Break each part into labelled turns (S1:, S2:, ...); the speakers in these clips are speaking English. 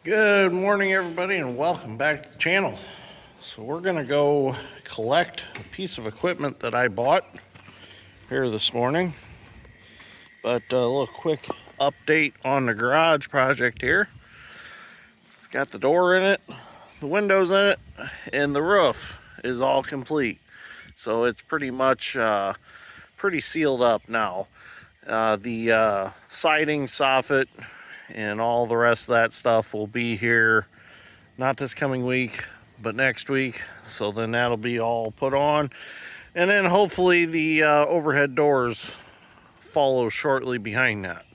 S1: Good morning, everybody, and welcome back to the channel. So we're gonna go collect a piece of equipment that I bought here this morning. But a little quick update on the garage project here. It's got the door in it, the windows in it, and the roof is all complete. So it's pretty much pretty sealed up now. The siding, soffit, and all the rest of that stuff will be here not this coming week, but next week. So then that'll be all put on, and then hopefully the overhead doors follow shortly behind that.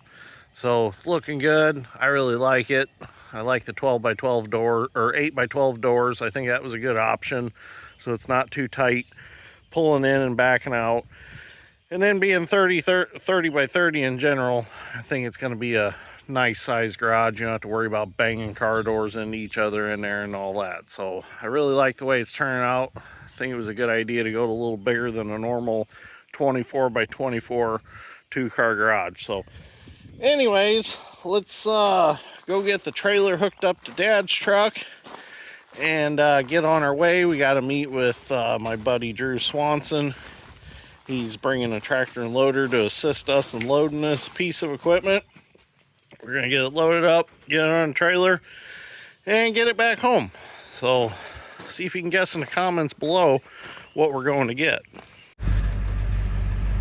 S1: So it's looking good. I really like it. I like the 12 by 12 door, or 8 by 12 doors. I think that was a good option, so it's not too tight pulling in and backing out. And then being 30 by 30 in general, I think it's going to be a nice size garage. You don't have to worry about banging car doors into each other in there and all that. So I really like the way it's turning out. I think it was a good idea to go a little bigger than a normal 24 by 24 two-car garage. So anyways, let's go get the trailer hooked up to Dad's truck and get on our way. We got to meet with my buddy Drew Swanson. He's bringing a tractor and loader to assist us in loading this piece of equipment. We're going to get it loaded up, get it on a trailer, and get it back home. So see if you can guess in the comments below what we're going to get.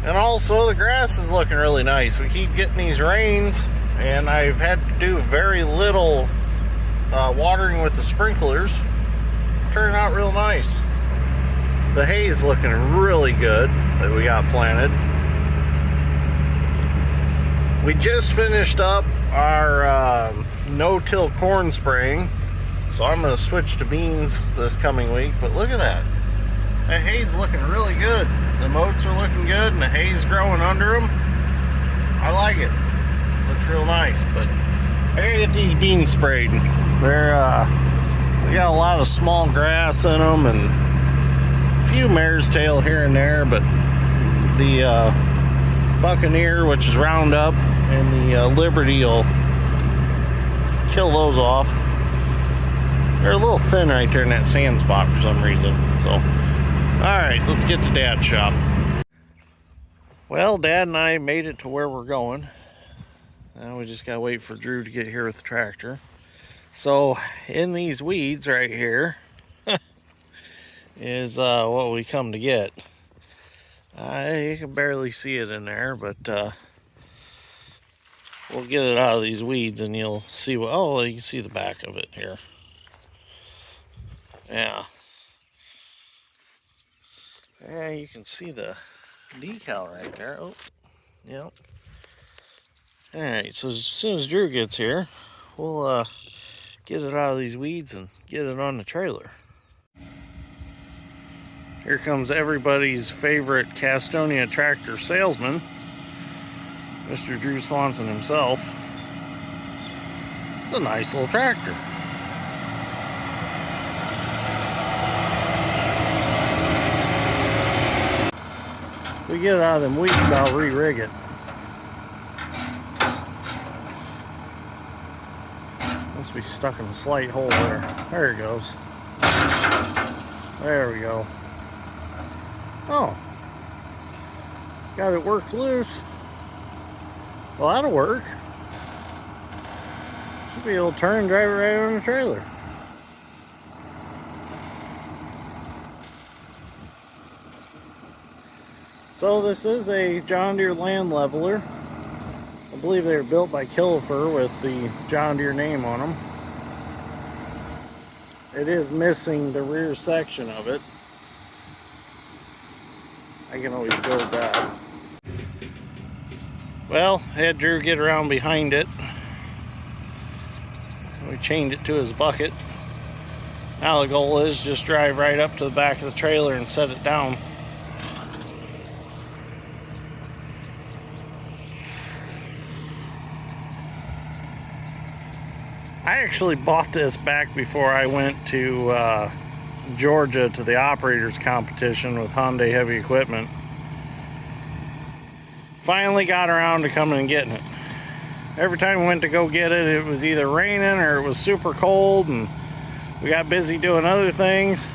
S1: And also, the grass is looking really nice. We keep getting these rains, and I've had to do very little watering with the sprinklers. It's turning out real nice. The hay's looking really good that we got planted. We just finished up our no-till corn spraying, so I'm going to switch to beans this coming week. But look at that. That hay's looking really good. The moats are looking good, and the hay's growing under them. I like it. Looks real nice. But I gotta get these beans sprayed. They're we got a lot of small grass in them, and few mare's tail here and there, but the Buccaneer, which is Roundup, and the Liberty will kill those off. They're a little thin right there in that sand spot for some reason. So alright, let's get to Dad's shop. Well, Dad and I made it to where we're going. Now we just gotta wait for Drew to get here with the tractor. So in these weeds right here is what we come to get. You can barely see it in there, but we'll get it out of these weeds and you'll see what, oh, you can see the back of it here. Yeah. Yeah, you can see the decal right there. Oh, yep. Alright, so as soon as Drew gets here, we'll get it out of these weeds and get it on the trailer. Here comes everybody's favorite Castonia tractor salesman, Mr. Drew Swanson himself. It's a nice little tractor. If we get it out of them weeds, I'll re-rig it. Must be stuck in a slight hole there. There it goes. There we go. Oh, got it worked loose. Well, that'll work. Should be able to turn and drive it right on the trailer. So this is a John Deere land leveler. I believe they were built by Kilifer with the John Deere name on them. It is missing the rear section of it. I can always build that. Well, had Drew get around behind it. We chained it to his bucket. Now the goal is just drive right up to the back of the trailer and set it down. I actually bought this back before I went to Georgia to the operators competition with Hyundai Heavy Equipment. Finally got around to coming and getting it. Every time we went to go get it, it was either raining or it was super cold, and we got busy doing other things.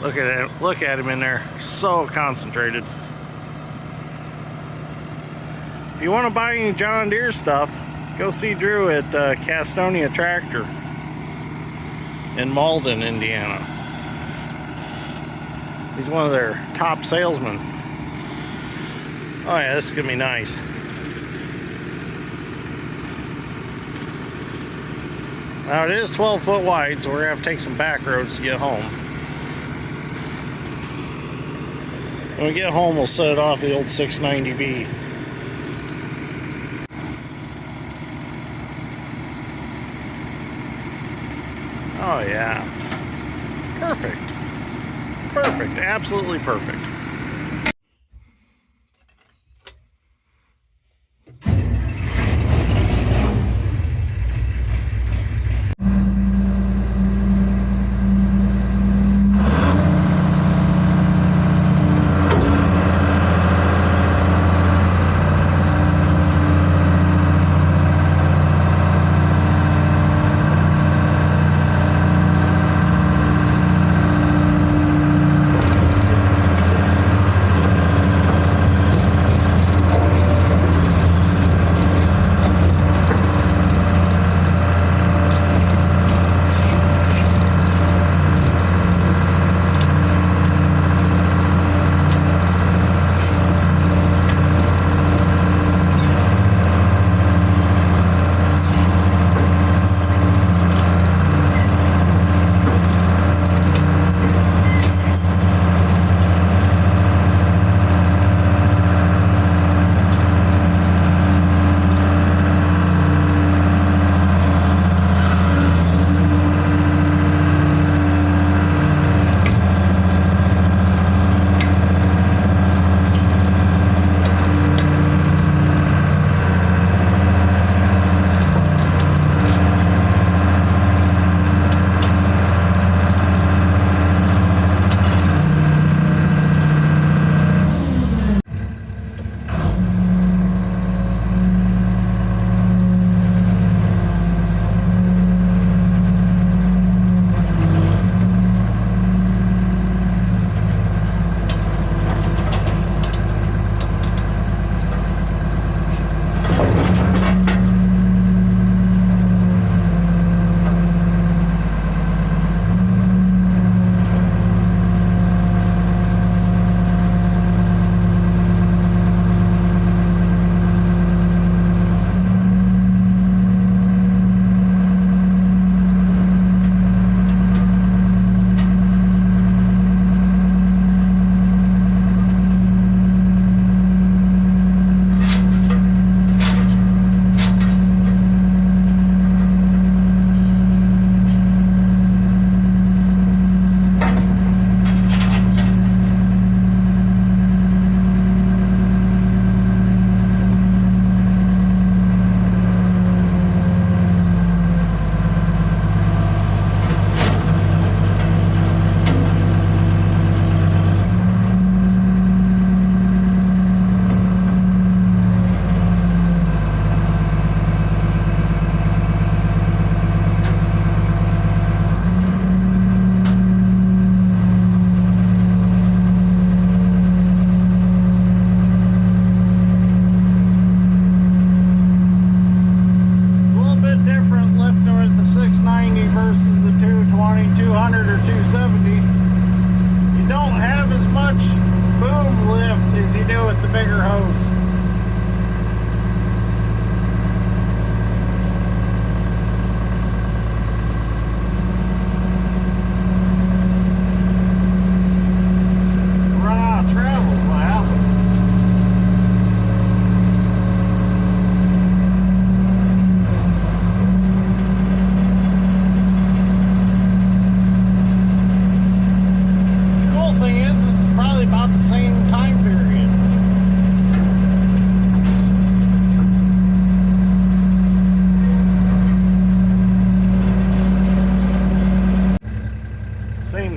S1: Look at it. Look at him in there. So concentrated. If you want to buy any John Deere stuff, go see Drew at Castonia Tractor in Malden, Indiana. He's one of their top salesmen. Oh yeah, this is gonna be nice. Now it is 12 foot wide, so we're gonna have to take some back roads to get home. When we get home, we'll set it off the old 690B. Oh yeah. Perfect. Perfect. Absolutely perfect.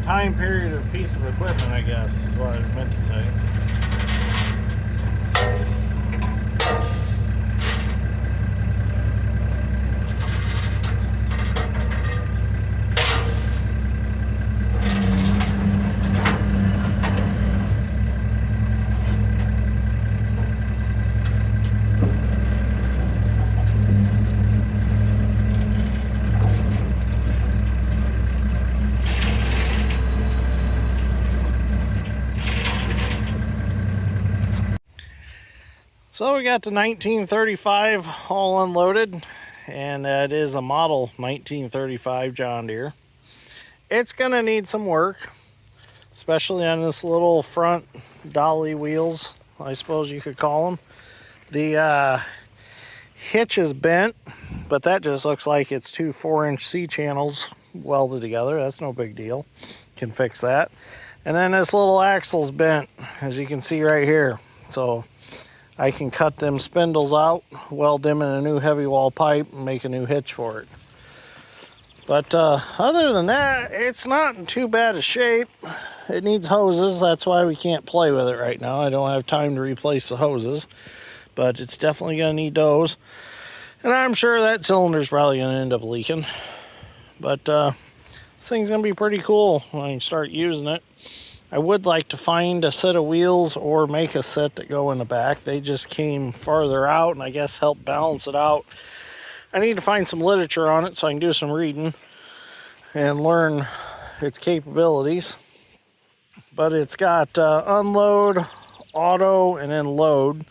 S1: time period of piece of equipment, I guess, is what I meant to say. So we got the 1935 all unloaded, and that is a model 1935 John Deere. It's gonna need some work, especially on this little front dolly wheels, I suppose you could call them. The hitch is bent, but that just looks like it's two 4-inch C channels welded together. That's no big deal, can fix that. And then this little axle's bent, as you can see right here. So I can cut them spindles out, weld them in a new heavy wall pipe, and make a new hitch for it. But other than that, it's not in too bad a shape. It needs hoses, that's why we can't play with it right now. I don't have time to replace the hoses, but it's definitely gonna need those. And I'm sure that cylinder's probably gonna end up leaking. But this thing's gonna be pretty cool when I start using it. I would like to find a set of wheels or make a set that go in the back. They just came farther out and I guess help balance it out. I need to find some literature on it so I can do some reading and learn its capabilities. But it's got unload, auto, and then load.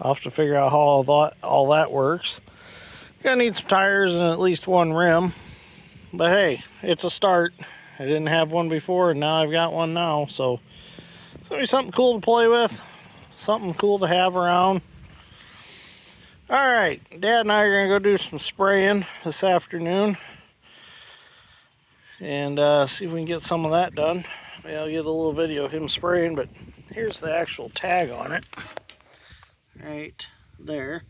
S1: I'll have to figure out how all that works. Gonna need some tires and at least one rim. But hey, it's a start. I didn't have one before, and now I've got one now, so it's gonna be something cool to play with, something cool to have around. All right, Dad and I are gonna go do some spraying this afternoon and see if we can get some of that done. Maybe I'll get a little video of him spraying, but here's the actual tag on it, right there.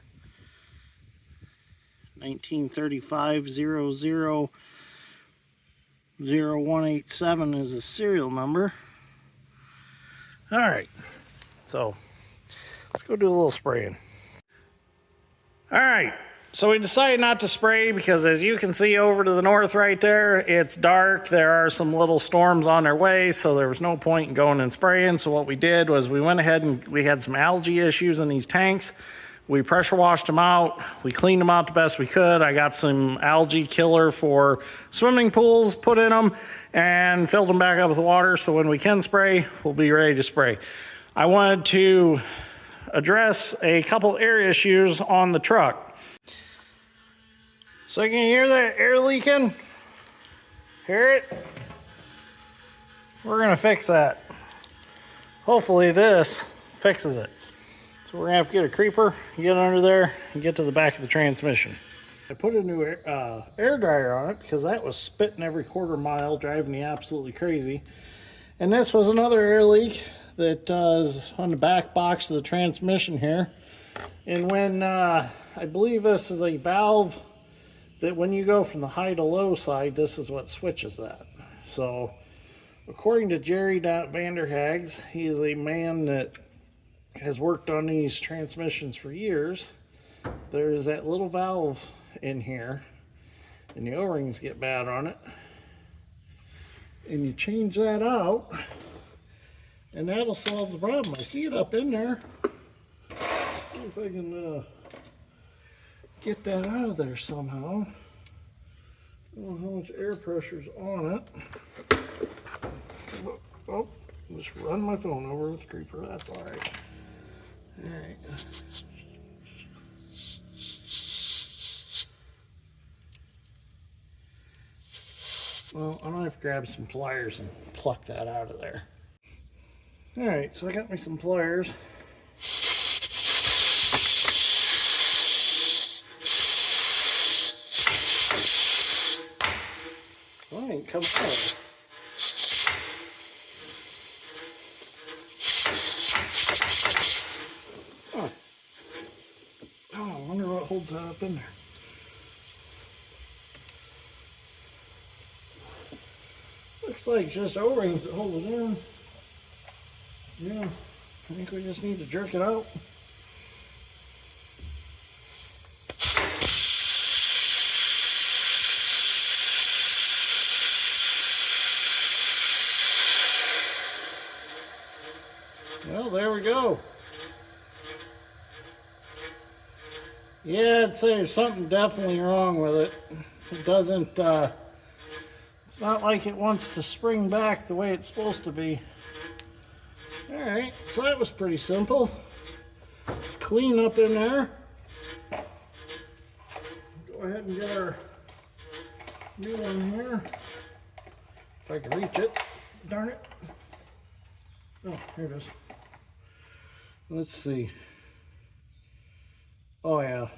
S1: 1935 000187 is the serial number. All right, so let's go do a little spraying. All right, so we decided not to spray because as you can see over to the north right there, it's dark. There are some little storms on their way, so there was no point in going and spraying. So what we did was we went ahead and we had some algae issues in these tanks. We pressure washed them out. We cleaned them out the best we could. I got some algae killer for swimming pools put in them and filled them back up with water. So when we can spray, we'll be ready to spray. I wanted to address a couple air issues on the truck. So can you hear that air leaking? Hear it? We're gonna fix that. Hopefully this fixes it. So we're gonna have to get a creeper, get under there, and get to the back of the transmission. I put a new air dryer on it because that was spitting every quarter mile, driving me absolutely crazy. And this was another air leak that is on the back box of the transmission here. And when, I believe this is a valve that when you go from the high to low side, this is what switches that. So according to Jerry Vanderhags, he is a man that has worked on these transmissions for years. There's that little valve in here and the O-rings get bad on it, and you change that out and that'll solve the problem. I see it up in there. See if I can get that out of there somehow. I don't know how much air pressure's on it. Oh, just run my phone over with the creeper, that's all right. All right. Well, I'm gonna have to grab some pliers and pluck that out of there. All right, so I got me some pliers. Well, I ain't coming out. Oh, I wonder what holds that up in there. Looks like just O-rings that hold it in. Yeah, I think we just need to jerk it out. Well, there we go. Yeah, I'd say there's something definitely wrong with it. It doesn't, it's not like it wants to spring back the way it's supposed to be. Alright, so that was pretty simple. It's clean up in there. Go ahead and get our new one here. If I can reach it. Darn it. Oh, here it is. Let's see. Oh yeah,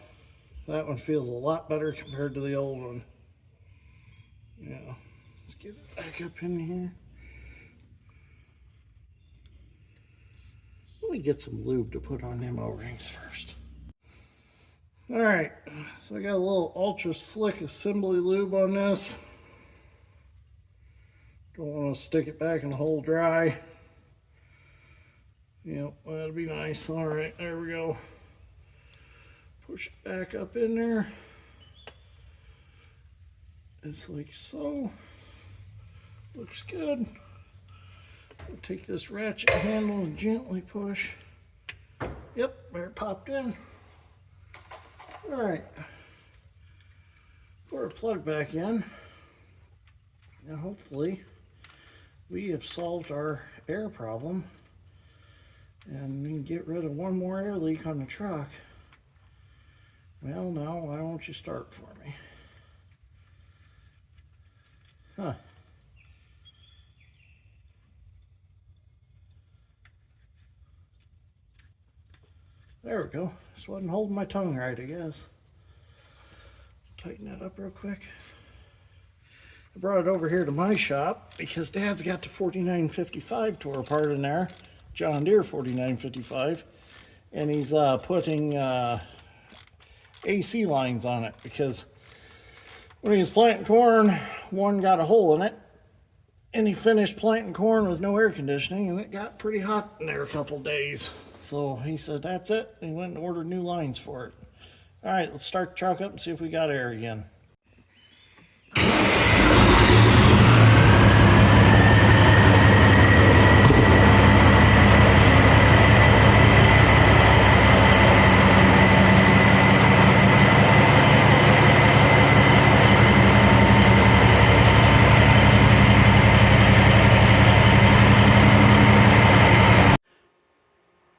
S1: that one feels a lot better compared to the old one. Yeah, let's get it back up in here. Let me get some lube to put on them O-rings first. All right, so I got a little ultra slick assembly lube on this. Don't want to stick it back in the hole dry. Yep, that'd be nice. All right, there we go. Push it back up in there. It's like so. Looks good. I'll take this ratchet handle and gently push. Yep, there it popped in. All right. Put our plug back in. And hopefully we have solved our air problem. And then get rid of one more air leak on the truck. Well, now, why won't you start for me? Huh. There we go. Just wasn't holding my tongue right, I guess. Tighten that up real quick. I brought it over here to my shop because Dad's got the 4955 tore apart in there. John Deere 4955. And he's putting AC lines on it because when he was planting corn, one got a hole in it. And he finished planting corn with no air conditioning, and it got pretty hot in there a couple days. So he said, that's it. And he went and ordered new lines for it. All right, let's start the truck up and see if we got air again.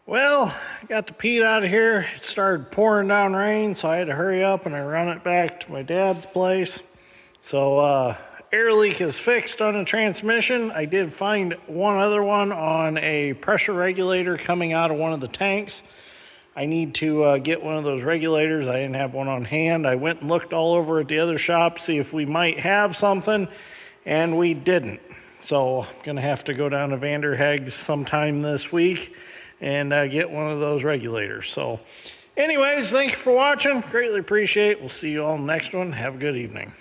S1: Well, I got the Pete out of here. It started pouring down rain, so I had to hurry up and I run it back to my dad's place. So air leak is fixed on the transmission. I did find one other one on a pressure regulator coming out of one of the tanks. I need to get one of those regulators. I didn't have one on hand. I went and looked all over at the other shop, see if we might have something, and we didn't. So I'm gonna have to go down to Vanderheg's sometime this week and get one of those regulators. So anyways, thank you for watching. Greatly appreciate it. We'll see you all in the next one. Have a good evening.